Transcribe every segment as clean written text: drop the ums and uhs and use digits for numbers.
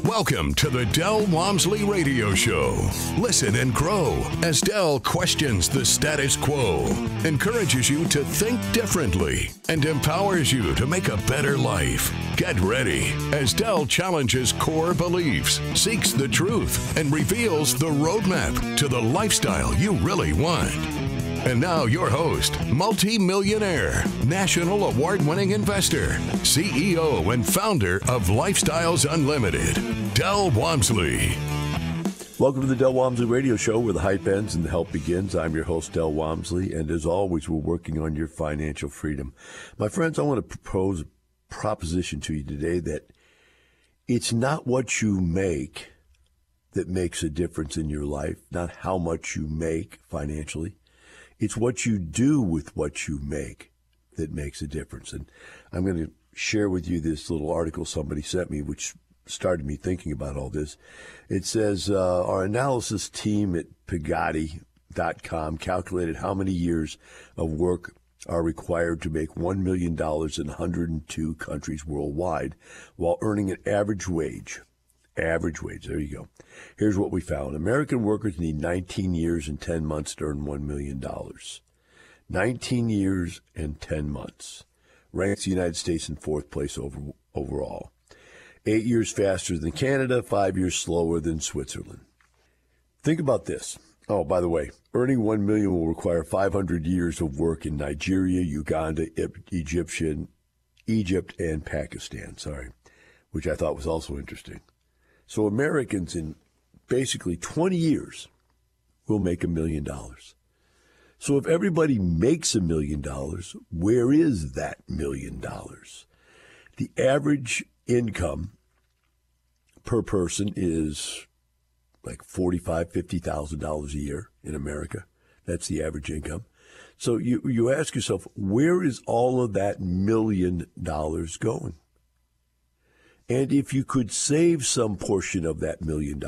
Welcome to the Del Walmsley Radio Show. Listen and grow as Del questions the status quo, encourages you to think differently, and empowers you to make a better life. Get ready as Del challenges core beliefs, seeks the truth, and reveals the roadmap to the lifestyle you really want. And now your host, multi-millionaire, national award-winning investor, CEO and founder of Lifestyles Unlimited, Del Walmsley. Welcome to the Del Walmsley Radio Show, where the hype ends and the help begins. I'm your host, Del Walmsley, and as always, we're working on your financial freedom. My friends, I want to propose a proposition to you today that it's not what you make that makes a difference in your life, not how much you make financially. It's what you do with what you make that makes a difference. And I'm going to share with you this little article somebody sent me, which started me thinking about all this. It says, our analysis team at Pagati.com calculated how many years of work are required to make $1 million in 102 countries worldwide while earning an average wage. Average wage, there you go. Here's what we found. American workers need 19 years and 10 months to earn $1 million. 19 years and 10 months. Ranks the United States in fourth place overall. 8 years faster than Canada, 5 years slower than Switzerland. Think about this. Oh, by the way, earning $1 million will require 500 years of work in Nigeria, Uganda, Egypt, and Pakistan, which I thought was also interesting. So Americans in basically 20 years will make $1 million. So if everybody makes $1 million, where is that $1 million? The average income per person is like $45,000, $50,000 a year in America. That's the average income. So you ask yourself, where is all of that $1 million going? And if you could save some portion of that $1 million,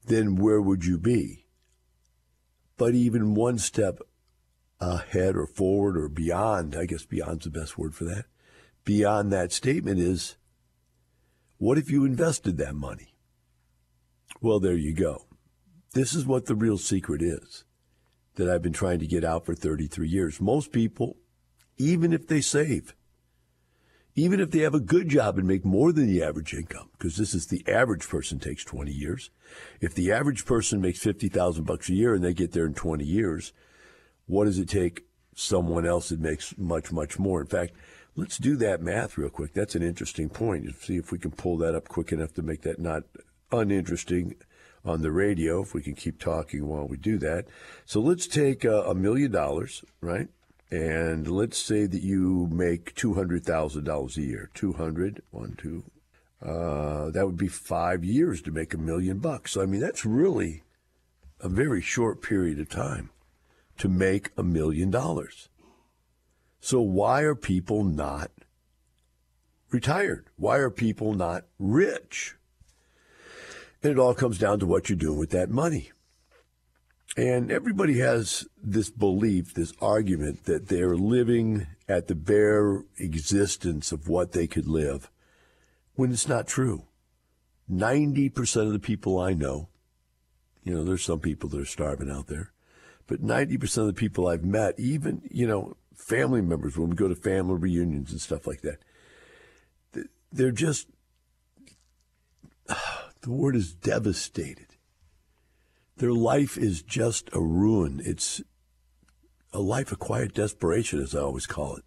then where would you be? But even one step ahead or forward or beyond, I guess beyond's the best word for that, beyond that statement is, what if you invested that money? Well, there you go. This is what the real secret is that I've been trying to get out for 33 years. Most people, even if they save, even if they have a good job and make more than the average income, because this is the average person takes 20 years. If the average person makes $50,000 a year and they get there in 20 years, what does it take someone else that makes much, much more? In fact, let's do that math real quick. That's an interesting point. See if we can pull that up quick enough to make that not uninteresting on the radio, if we can keep talking while we do that. So let's take $1 million, right? And let's say that you make $200,000 a year. 200, 1, 2. That would be 5 years to make $1 million. So, I mean, that's really a very short period of time to make $1 million. So why are people not retired? Why are people not rich? And it all comes down to what you're doing with that money. And everybody has this belief, this argument that they're living at the bare existence of what they could live, when it's not true. 90% of the people I know, there's some people that are starving out there, but 90% of the people I've met, even, family members, when we go to family reunions and stuff like that, they're just, the word is devastated. Their life is just a ruin. It's a life of quiet desperation, as I always call it.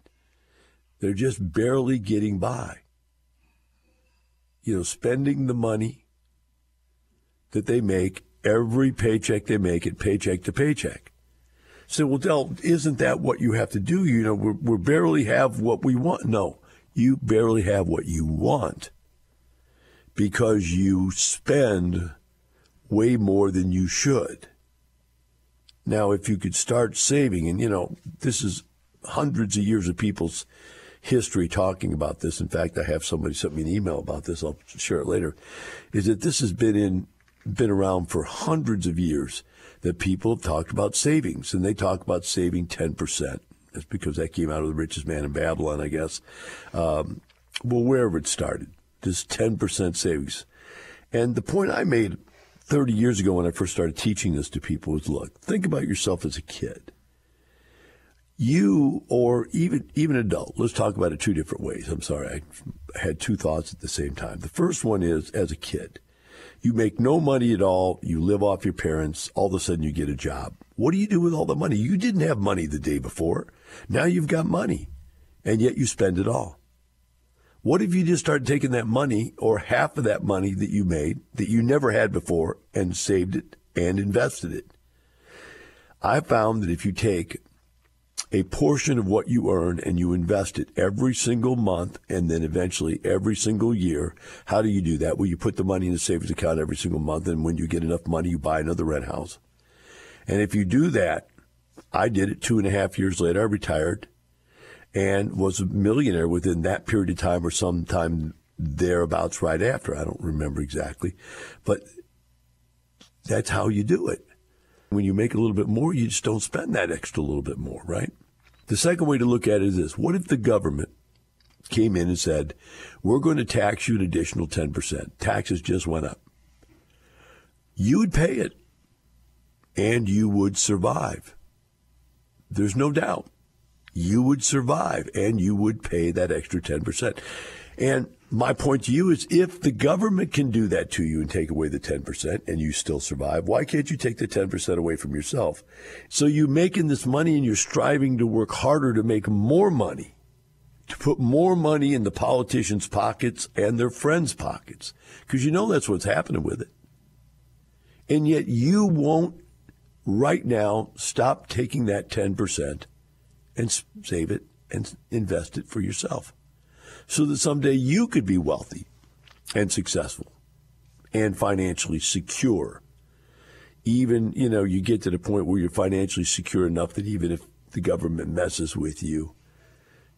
They're just barely getting by. Spending the money that they make, every paycheck they make it, paycheck to paycheck. So, well, Del, isn't that what you have to do? We barely have what we want. No, you barely have what you want because you spend way more than you should. Now, if you could start saving, and, this is hundreds of years of people's history talking about this. In fact, I have somebody sent me an email about this. I'll share it later. Is that this has been around for hundreds of years, that people have talked about savings, and they talk about saving 10%. That's because that came out of The Richest Man in Babylon, I guess. Well, wherever it started. this 10% savings. And the point I made 30 years ago when I first started teaching this to people was, look, think about yourself as a kid. You, or even adult, let's talk about it two different ways. I'm sorry, I had two thoughts at the same time. The first one is, as a kid, you make no money at all, you live off your parents, all of a sudden you get a job. What do you do with all the money? You didn't have money the day before. Now you've got money, and yet you spend it all. What if you just started taking that money, or half of that money that you made, that you never had before, and saved it and invested it? I found that if you take a portion of what you earn and you invest it every single month and then eventually every single year, how do you do that? Well, you put the money in a savings account every single month, and when you get enough money, you buy another rent house. And if you do that, I did it 2.5 years later. I retired and was a millionaire within that period of time, or sometime thereabouts right after. I don't remember exactly. But that's how you do it. When you make a little bit more, you just don't spend that extra little bit more, right? The second way to look at it is this. What if the government came in and said, we're going to tax you an additional 10%. Taxes just went up. You would pay it, and you would survive. There's no doubt. You would survive, and you would pay that extra 10%. And my point to you is, if the government can do that to you and take away the 10% and you still survive, why can't you take the 10% away from yourself? So you're making this money and you're striving to work harder to make more money, to put more money in the politicians' pockets and their friends' pockets, because you know that's what's happening with it. And yet you won't right now stop taking that 10% and save it and invest it for yourself, so that someday you could be wealthy and successful and financially secure. Even, you get to the point where you're financially secure enough that even if the government messes with you,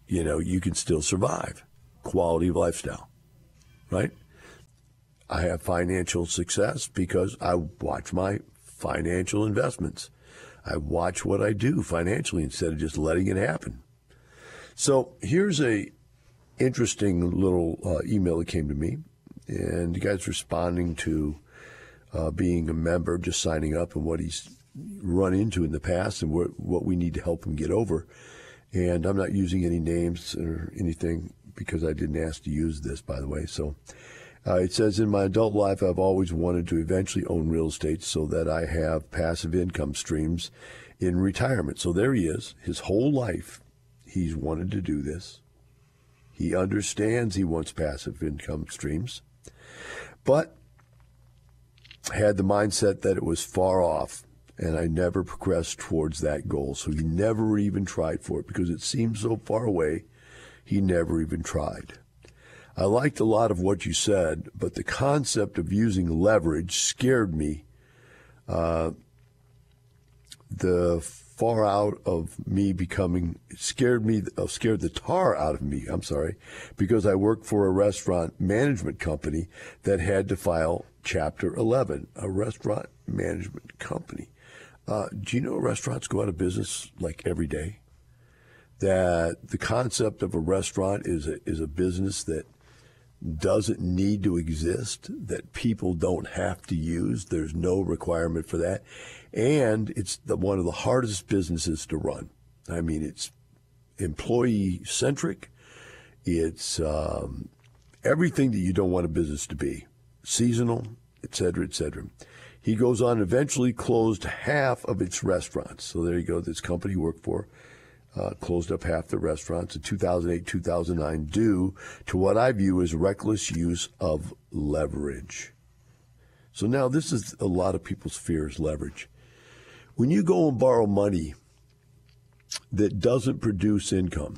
you can still survive. Quality of lifestyle, right? I have financial success because I watch my financial investments. I watch what I do financially instead of just letting it happen. So here's a interesting little email that came to me, and the guy's responding to being a member, just signing up, and what he's run into in the past and what we need to help him get over. And I'm not using any names or anything because I didn't ask to use this, by the way. So it says, in my adult life, I've always wanted to eventually own real estate so that I have passive income streams in retirement. So there he is. His whole life, he's wanted to do this. He understands he wants passive income streams, but had the mindset that it was far off, and I never progressed towards that goal. So he never even tried for it because it seemed so far away. He never even tried. I liked a lot of what you said, but the concept of using leverage scared me. Scared the tar out of me, because I worked for a restaurant management company that had to file Chapter 11, a restaurant management company. Do you know restaurants go out of business like every day? That the concept of a restaurant is a business that doesn't need to exist, that people don't have to use. There's no requirement for that. And it's one of the hardest businesses to run. I mean, it's employee-centric. It's everything that you don't want a business to be. Seasonal, et cetera, et cetera. He goes on, eventually closed half of its restaurants. So there you go. This company he worked for closed up half the restaurants in 2008, 2009, due to what I view as reckless use of leverage. So now this is a lot of people's fear, is leverage. When you go and borrow money that doesn't produce income,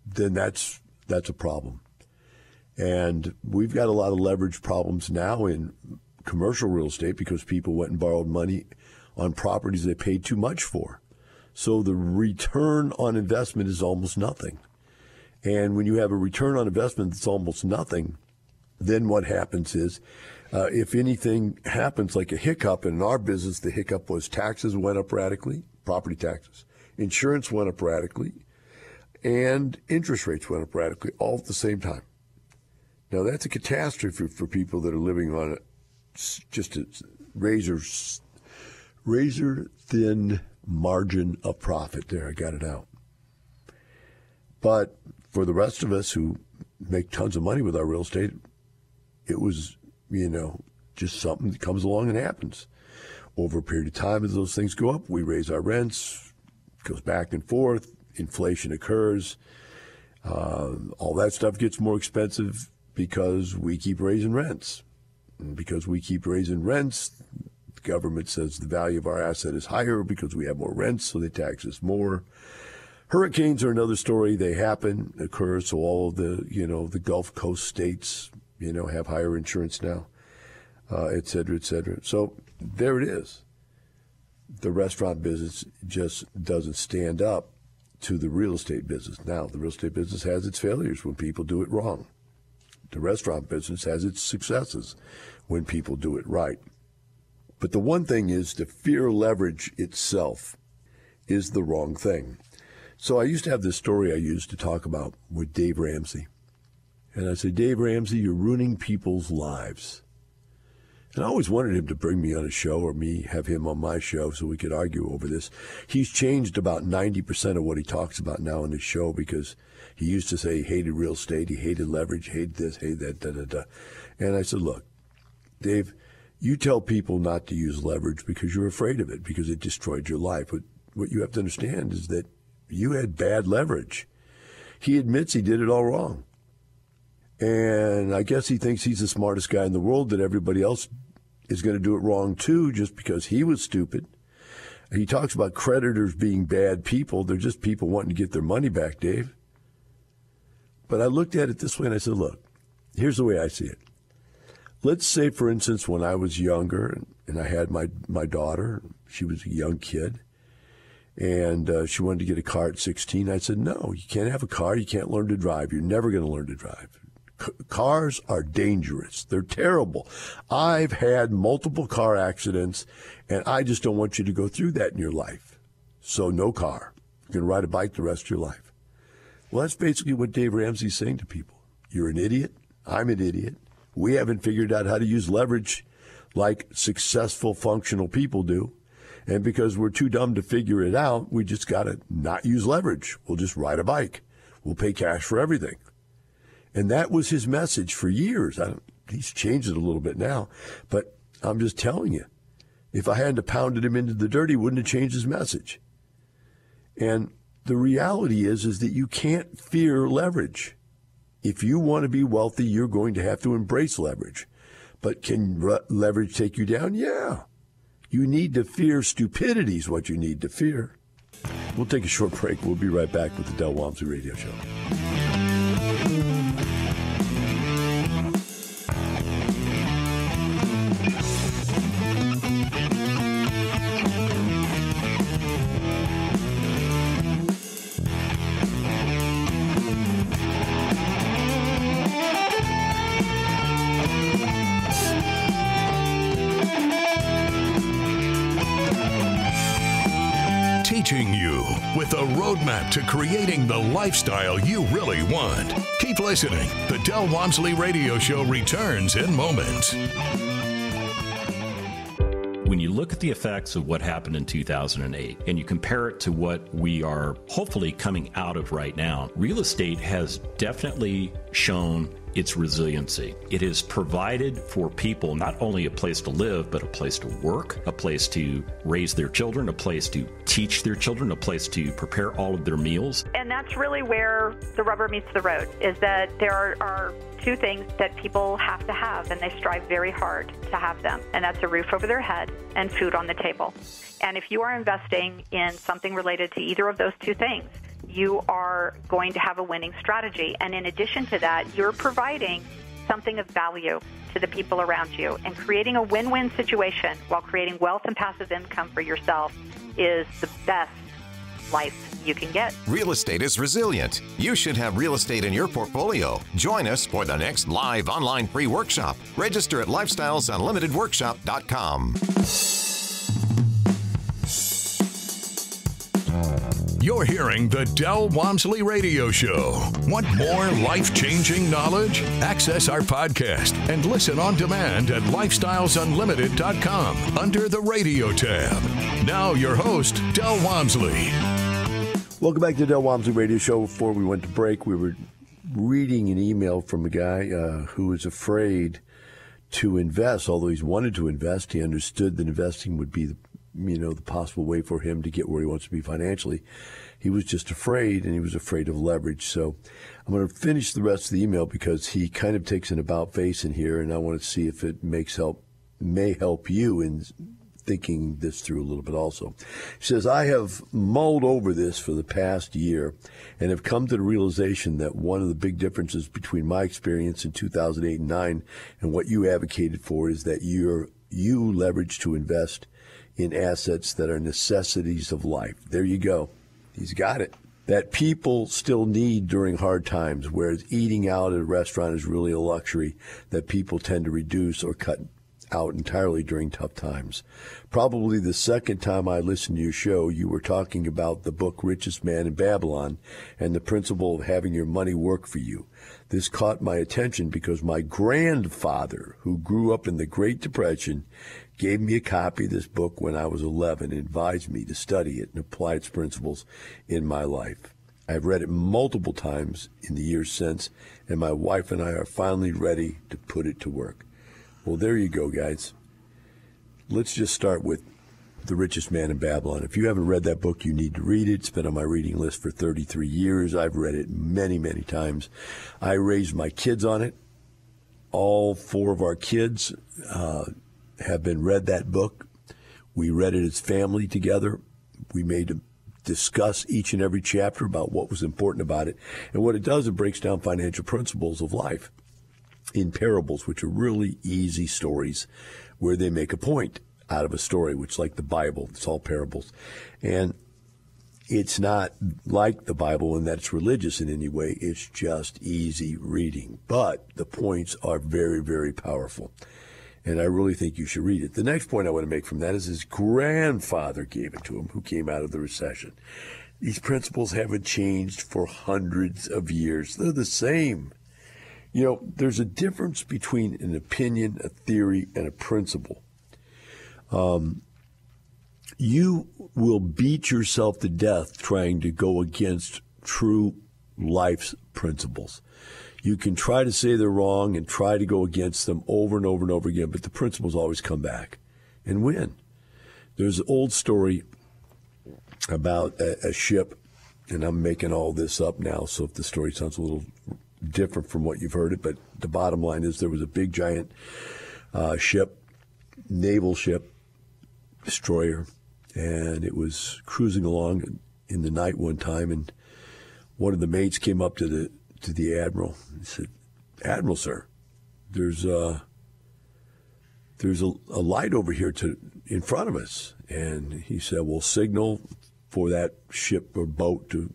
then that's a problem. And we've got a lot of leverage problems now in commercial real estate because people went and borrowed money on properties they paid too much for. So the return on investment is almost nothing. And when you have a return on investment that's almost nothing, then what happens is, if anything happens like a hiccup, in our business, the hiccup was taxes went up radically, property taxes, insurance went up radically, and interest rates went up radically all at the same time. Now, that's a catastrophe for people that are living on just a razor-thin margin of profit. There, I got it out. But for the rest of us who make tons of money with our real estate, it was, just something that comes along and happens. Over a period of time, as those things go up, we raise our rents, goes back and forth, inflation occurs, all that stuff gets more expensive because we keep raising rents. And because we keep raising rents, the government says the value of our asset is higher because we have more rents, so they tax us more. Hurricanes are another story. They occur, so all of the Gulf Coast states, have higher insurance now, et cetera, et cetera. So there it is. The restaurant business just doesn't stand up to the real estate business. Now, the real estate business has its failures when people do it wrong. The restaurant business has its successes when people do it right. But the one thing is, the fear leverage itself is the wrong thing. So I used to have this story I used to talk about with Dave Ramsey. And I said, Dave Ramsey, you're ruining people's lives. And I always wanted him to bring me on a show, or me have him on my show, so we could argue over this. He's changed about 90% of what he talks about now in his show, because he used to say he hated real estate, he hated leverage, hated this, hated that, da-da-da. And I said, look, Dave, you tell people not to use leverage because you're afraid of it, because it destroyed your life. But what you have to understand is that you had bad leverage. He admits he did it all wrong. And I guess he thinks he's the smartest guy in the world, that everybody else is going to do it wrong too, just because he was stupid. He talks about creditors being bad people. They're just people wanting to get their money back, Dave. But I looked at it this way and I said, look, here's the way I see it. Let's say, for instance, when I was younger and I had my daughter, she was a young kid, and she wanted to get a car at 16. I said, no, you can't have a car. You can't learn to drive. You're never going to learn to drive. Cars are dangerous. They're terrible. I've had multiple car accidents, and I just don't want you to go through that in your life. So no car. You're going to ride a bike the rest of your life. Well, that's basically what Dave Ramsey's saying to people. You're an idiot. I'm an idiot. We haven't figured out how to use leverage like successful, functional people do. And because we're too dumb to figure it out, we just got to not use leverage. We'll just ride a bike. We'll pay cash for everything. And that was his message for years. He's changed it a little bit now. But I'm just telling you, if I hadn't pounded him into the dirt, he wouldn't have changed his message. And the reality is that you can't fear leverage. If you want to be wealthy, you're going to have to embrace leverage. But can leverage take you down? Yeah. You need to fear stupidity is what you need to fear. We'll take a short break. We'll be right back with the Del Walmsley Radio Show. Teaching you with a roadmap to creating the lifestyle you really want. Keep listening. The Del Walmsley Radio Show returns in moments. When you look at the effects of what happened in 2008 and you compare it to what we are hopefully coming out of right now, real estate has definitely shown its resiliency. It has provided for people not only a place to live, but a place to work, a place to raise their children, a place to teach their children, a place to prepare all of their meals. And that's really where the rubber meets the road, is that there are two things that people have to have, and they strive very hard to have them, and that's a roof over their head and food on the table. And if you are investing in something related to either of those two things, you are going to have a winning strategy. And in addition to that, you're providing something of value to the people around you, and creating a win-win situation while creating wealth and passive income for yourself is the best life you can get. Real estate is resilient. You should have real estate in your portfolio. Join us for the next live online free workshop. Register at lifestylesunlimitedworkshop.com. You're hearing the Del Walmsley Radio Show. Want more life-changing knowledge? Access our podcast and listen on demand at lifestylesunlimited.com under the radio tab. Now your host, Del Walmsley. Welcome back to the Del Walmsley Radio Show. Before we went to break, we were reading an email from a guy who was afraid to invest. Although he's wanted to invest, he understood that investing would be the possible way for him to get where he wants to be financially. He was just afraid, and he was afraid of leverage. So I'm going to finish the rest of the email because he kind of takes an about face in here, and I want to see if it may help you in thinking this through a little bit also. He says, I have mulled over this for the past year and have come to the realization that one of the big differences between my experience in 2008 and 9 and what you advocated for is that you leverage to invest in assets that are necessities of life. There you go. He's got it. That people still need during hard times, whereas eating out at a restaurant is really a luxury that people tend to reduce or cut out entirely during tough times. Probably the second time I listened to your show, you were talking about the book Richest Man in Babylon and the principle of having your money work for you. This caught my attention because my grandfather, who grew up in the Great Depression, gave me a copy of this book when I was 11 and advised me to study it and apply its principles in my life. I've read it multiple times in the years since, and my wife and I are finally ready to put it to work. Well, there you go, guys. Let's just start with The Richest Man in Babylon. If you haven't read that book, you need to read it. It's been on my reading list for 33 years. I've read it many, many times. I raised my kids on it. All 4 of our kids have read that book. We read it as family together. We made to discuss each and every chapter about what was important about it. And what it does, it breaks down financial principles of life in parables, which are really easy stories where they make a point out of a story, which, like the Bible, it's all parables. And it's not like the Bible in that it's religious in any way. It's just easy reading. But the points are very, very powerful. And I really think you should read it. The next point I want to make from that is his grandfather gave it to him, who came out of the recession. These principles haven't changed for hundreds of years. They're the same. There's a difference between an opinion, a theory, and a principle. You will beat yourself to death trying to go against true life's principles. You can try to say they're wrong and try to go against them over and over and over again, but the principles always come back and win. There's an old story about a ship, and I'm making all this up now, so if the story sounds a little different from what you've heard it, but the bottom line is there was a big giant ship, naval ship, destroyer, and it was cruising along in the night one time, and one of the mates came up to the admiral. He said, "Admiral, sir, there's a light over here in front of us." And he said, "Well, signal for that ship or boat to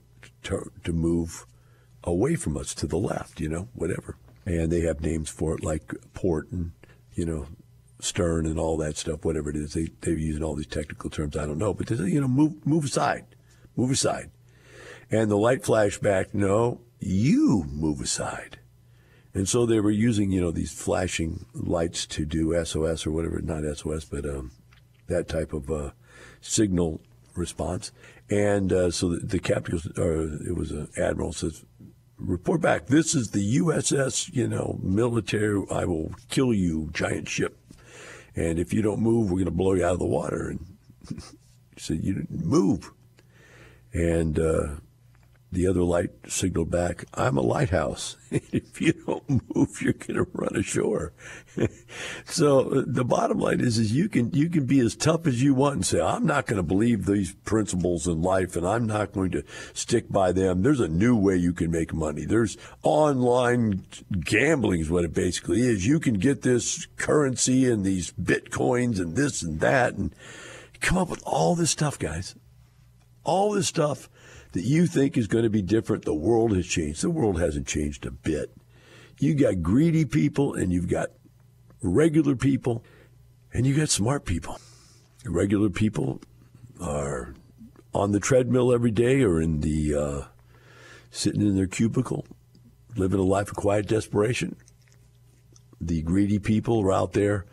move away from us to the left, whatever." And they have names for it like port and, stern and all that stuff, whatever it is. They're using all these technical terms. I don't know. But they say, move aside. Move aside. And the light flashed back, "No, you move aside." And so they were using, these flashing lights to do SOS or whatever, not SOS, but that type of signal response. And so the captain goes, or it was an admiral, says, "Report back. This is the USS, military. I will kill you, giant ship. And if you don't move, we're going to blow you out of the water." And he said, "You move." And the other light signaled back, "I'm a lighthouse. If you don't move, you're going to run ashore." So the bottom line is you can be as tough as you want and say, "I'm not going to believe these principles in life, and I'm not going to stick by them. There's a new way you can make money. There's online gambling is what it basically is. You can get this currency and these bitcoins and this and that," and come up with all this stuff, guys. All this stuff that you think is going to be different. The world has changed. The world hasn't changed a bit. You got greedy people, and you've got regular people, and you got smart people. Regular people are on the treadmill every day or in the sitting in their cubicle, living a life of quiet desperation. The greedy people are out there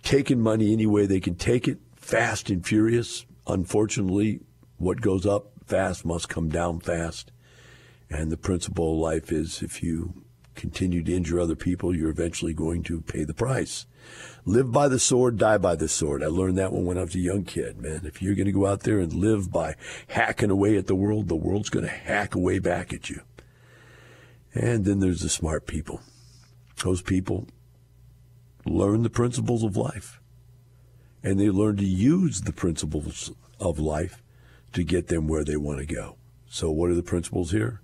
taking money any way they can take it, fast and furious. Unfortunately, what goes up fast must come down fast. And the principle of life is if you continue to injure other people, you're eventually going to pay the price. Live by the sword, die by the sword. I learned that when I was a young kid, man. If you're going to go out there and live by hacking away at the world's going to hack away back at you. And then there's the smart people. Those people learn the principles of life. And they learn to use the principles of life to get them where they want to go. So what are the principles here?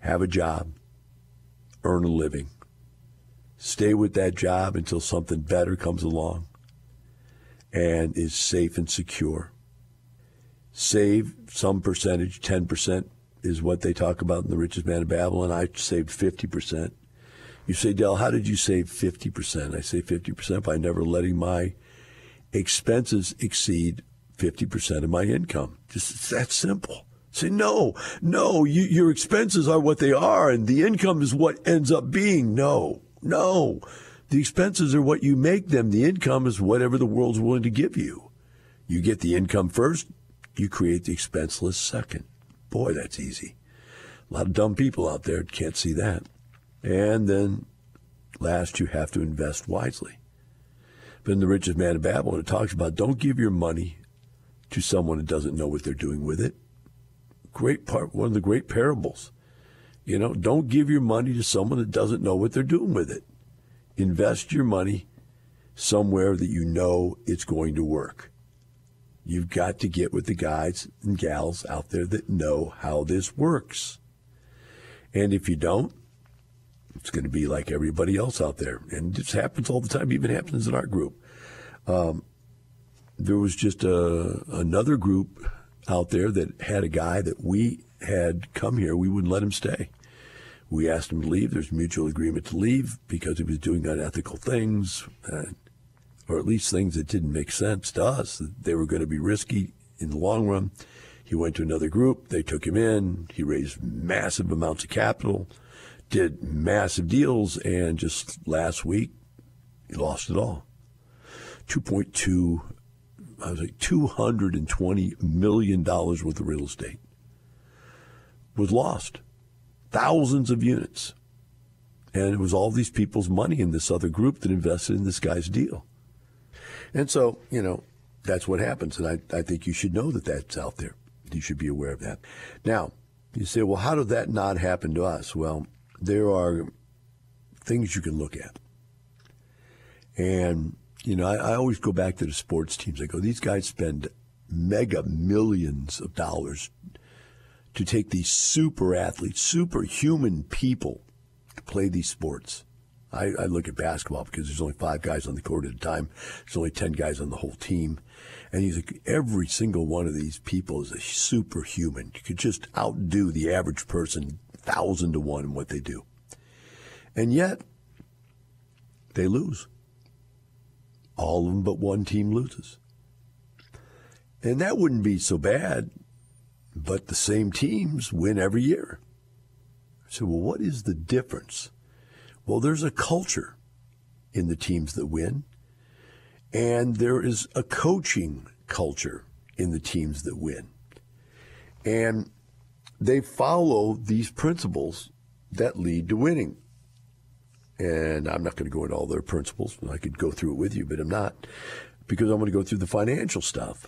Have a job. Earn a living. Stay with that job until something better comes along and is safe and secure. Save some percentage, 10% is what they talk about in The Richest Man in Babylon. I saved 50%. You say, Del, how did you save 50%? I say 50% by never letting my expenses exceed 50% of my income. Just it's that simple. Say, no, your expenses are what they are, and the income is what ends up being. No. The expenses are what you make them. The income is whatever the world's willing to give you. You get the income first, you create the expense list second. Boy, that's easy. A lot of dumb people out there can't see that. And then last, you have to invest wisely. But in The Richest Man in Babylon, it talks about don't give your money to someone who doesn't know what they're doing with it. One of the great parables. Don't give your money to someone that doesn't know what they're doing with it. Invest your money somewhere that you know it's going to work. You've got to get with the guys and gals out there that know how this works. And if you don't, it's going to be like everybody else out there. And this happens all the time, even happens in our group. There was just another group out there that had a guy that we had come here. We wouldn't let him stay. We asked him to leave. There's mutual agreement to leave because he was doing unethical things, or at least things that didn't make sense to us. They were going to be risky in the long run. He went to another group. They took him in. He raised massive amounts of capital, did massive deals, and just last week, he lost it all. $220 million worth of real estate was lost. Thousands of units. And it was all these people's money in this other group that invested in this guy's deal. And so, that's what happens. And I think you should know that that's out there. You should be aware of that. Now, you say, well, how did that not happen to us? Well, there are things you can look at. And, I always go back to the sports teams. I go, these guys spend mega millions of dollars to take these super athletes, superhuman people to play these sports. I look at basketball because there's only 5 guys on the court at a time. There's only 10 guys on the whole team. And he's like, every single one of these people is a superhuman. You could just outdo the average person 1,000 to 1 in what they do. And yet, they lose. All of them but one team loses. And that wouldn't be so bad, but the same teams win every year. So, well, what is the difference? Well, there's a culture in the teams that win, and there is a coaching culture in the teams that win. And they follow these principles that lead to winning. And I'm not going to go into all their principles. I could go through it with you, but I'm not, because I'm going to go through the financial stuff.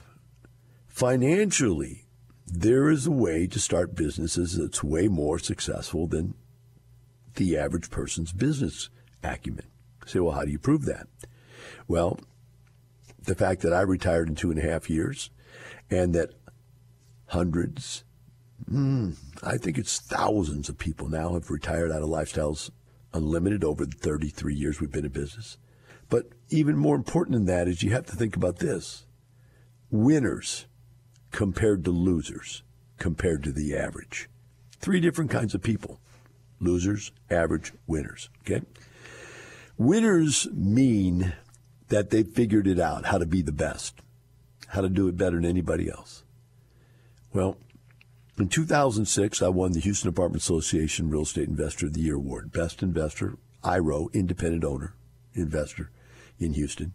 Financially, there is a way to start businesses that's way more successful than the average person's business acumen. Say, well, how do you prove that? Well, the fact that I retired in 2.5 years and that hundreds, I think it's thousands of people now have retired out of Lifestyles Unlimited over the 33 years we've been in business. But even more important than that is you have to think about this. Winners compared to losers compared to the average. 3 different kinds of people. Losers, average, winners. Okay? Winners mean that they figured it out, how to be the best, how to do it better than anybody else. Well, in 2006, I won the Houston Apartment Association Real Estate Investor of the Year Award. Best investor, IRO, independent owner, investor in Houston.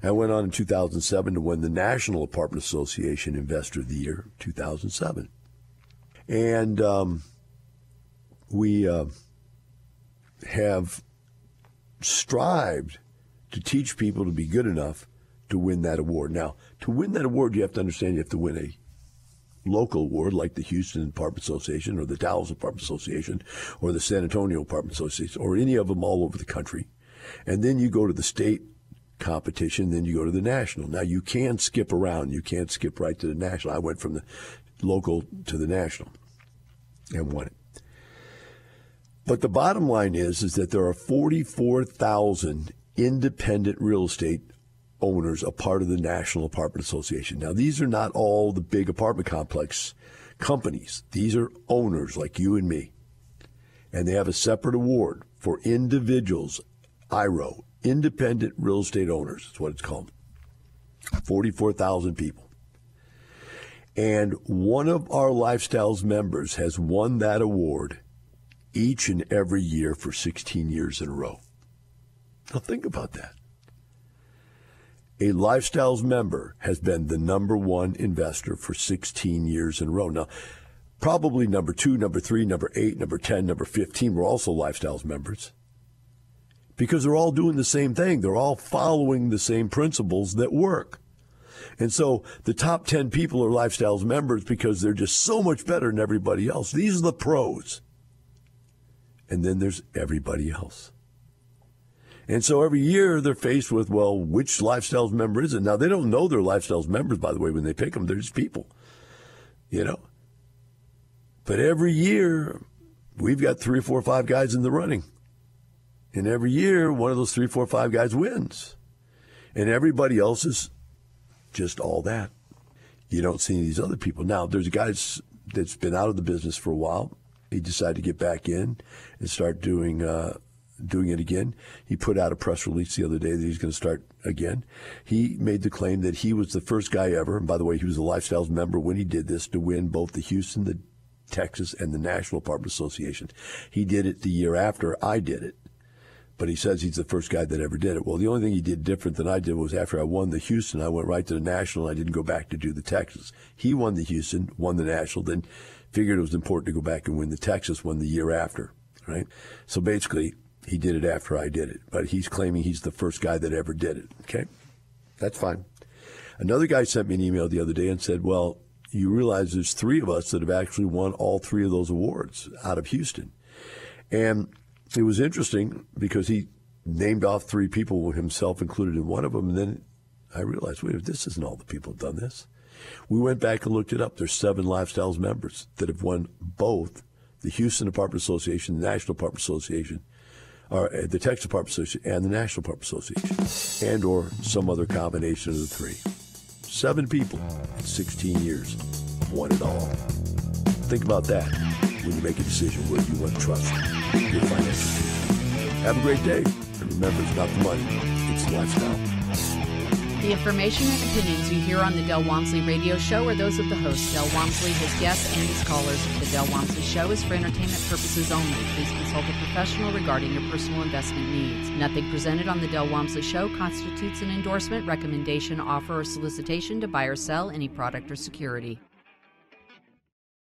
I went on in 2007 to win the National Apartment Association Investor of the Year, 2007. And we have strived to teach people to be good enough to win that award. Now, to win that award, you have to understand you have to win a local award like the Houston Apartment Association or the Dallas Apartment Association or the San Antonio Apartment Association or any of them all over the country. And then you go to the state competition, then you go to the national. Now, you can skip around. You can't skip right to the national. I went from the local to the national and won it. But the bottom line is that there are 44,000 independent real estate owners a part of the National Apartment Association. Now, these are not all the big apartment complex companies. These are owners like you and me. And they have a separate award for individuals, IRO, independent real estate owners. That's what it's called. 44,000 people. And one of our Lifestyles members has won that award each and every year for 16 years in a row. Now think about that. A Lifestyles member has been the number one investor for 16 years in a row. Now, probably number 2, number 3, number 8, number 10, number 15 were also Lifestyles members because they're all doing the same thing. They're all following the same principles that work. And so the top 10 people are Lifestyles members because they're just so much better than everybody else. These are the pros. And then there's everybody else. And so every year they're faced with, well, which Lifestyles member is it? Now, they don't know they're Lifestyles members, by the way, when they pick them. They're just people, you know. But every year we've got 3 or 4 or 5 guys in the running. And every year one of those 3, 4, 5 guys wins. And everybody else is just all that. You don't see these other people. Now, there's a guy that's been out of the business for a while. He decided to get back in and start doing it again. He put out a press release the other day that he's going to start again. He made the claim that he was the first guy ever, and by the way, he was a Lifestyles member when he did this, to win both the Houston, the Texas, and the National Apartment Association. He did it the year after I did it, but he says he's the first guy that ever did it. Well, the only thing he did different than I did was after I won the Houston, I went right to the National. I didn't go back to do the Texas. He won the Houston, won the National, then figured it was important to go back and win the Texas one the year after, right? So basically, he did it after I did it, but he's claiming he's the first guy that ever did it, okay? That's fine. Another guy sent me an email the other day and said, well, you realize there's 3 of us that have actually won all 3 of those awards out of Houston. And it was interesting because he named off 3 people, himself included in one of them, and then I realized, wait, this isn't all the people who have done this. We went back and looked it up. There's 7 Lifestyles members that have won both the Houston Apartment Association, the National Apartment Association, or the Texas Apartment Association, and the National Apartment Association, and or some other combination of the 3. 7 people in 16 years won it all. Think about that when you make a decision where you want to trust your financial future. Have a great day. And remember, it's not the money, it's the lifestyle. The information and opinions you hear on the Del Walmsley radio show are those of the host, Del Walmsley, his guests, and his callers. The Del Walmsley show is for entertainment purposes only. Please consult a professional regarding your personal investment needs. Nothing presented on the Del Walmsley show constitutes an endorsement, recommendation, offer, or solicitation to buy or sell any product or security.